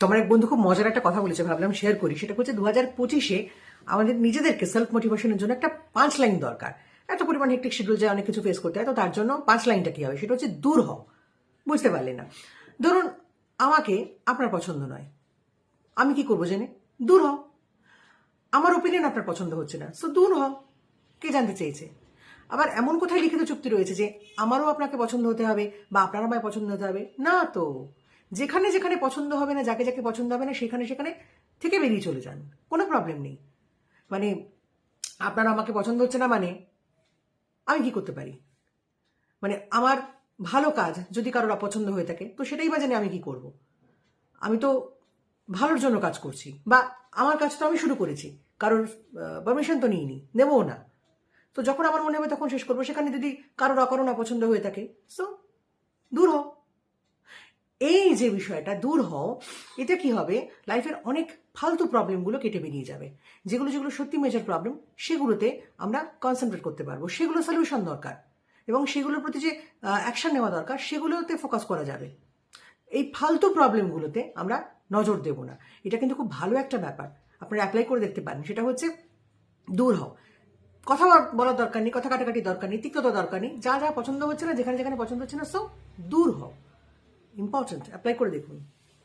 তো আমার এক বন্ধু খুব মজার একটা কথা বলেছে, ভাবলাম শেয়ার করি। সেটা হচ্ছে 2025-এ আমাদের নিজেদেরকে সেলফ মোটিভেশনের জন্য একটা 5 লাইন দরকার। এত পরিমাণ হেক্টিক শিডিউল যায়, অনেক কিছু ফেস করতে হয়, তো তার জন্য 5 লাইনটা কি হবে, সেটা হচ্ছে দূর হও। বুঝতে পারলে না? ধরুন আমাকে আপনার পছন্দ নয়, আমি কি করবো জেনে? দূর হও। আমার ওপিনিয়ন আপনার পছন্দ হচ্ছে না, সো দূর হও। কে জানতে চেয়েছে? আবার এমন কোথায় লিখিত চুক্তি রয়েছে যে আমারও আপনাকে পছন্দ হতে হবে বা আপনার আমায় পছন্দ হতে হবে? না তো। যেখানে যেখানে পছন্দ হবে না, যাকে যাকে পছন্দ হবে না, সেখানে সেখানে থেকে বেরিয়ে চলে যান, কোনো প্রবলেম নেই। মানে আপনার আমাকে পছন্দ হচ্ছে না মানে আমি কি করতে পারি? মানে আমার ভালো কাজ যদি কারোর অপছন্দ হয়ে থাকে, তো সেটাই বা জানি আমি কি করব? আমি তো ভালোর জন্য কাজ করছি, বা আমার কাজ তো আমি শুরু করেছি, কারোর পারমিশন তো নিইনি, নেবও না। তো যখন আমার মনে হবে তখন শেষ করবো। সেখানে যদি কারোর অকারণ অপছন্দ হয়ে থাকে, সো দূর হও। এই যে বিষয়টা দূর হও, এটা কি হবে, লাইফের অনেক ফালতু প্রবলেমগুলো কেটে বেরিয়ে যাবে। যেগুলো যেগুলো সত্যি মেজর প্রবলেম, সেগুলোতে আমরা কনসেন্ট্রেট করতে পারবো, সেগুলো সলিউশন দরকার, এবং সেগুলোর প্রতি যে অ্যাকশন নেওয়া দরকার সেগুলোতে ফোকাস করা যাবে। এই ফালতু প্রবলেমগুলোতে আমরা নজর দেব না। এটা কিন্তু খুব ভালো একটা ব্যাপার, আপনারা অ্যাপ্লাই করে দেখতে পারেন। সেটা হচ্ছে দূর হও। কথা বলার দরকার নেই, কথা কাটাকাটি দরকার নেই, তিক্ততা দরকার নেই। যা যা পছন্দ হচ্ছে না, যেখানে যেখানে পছন্দ হচ্ছে না, সো দূর হও। ইম্পর্টেন্ট, অ্যাপ্লাই করে দেখুন।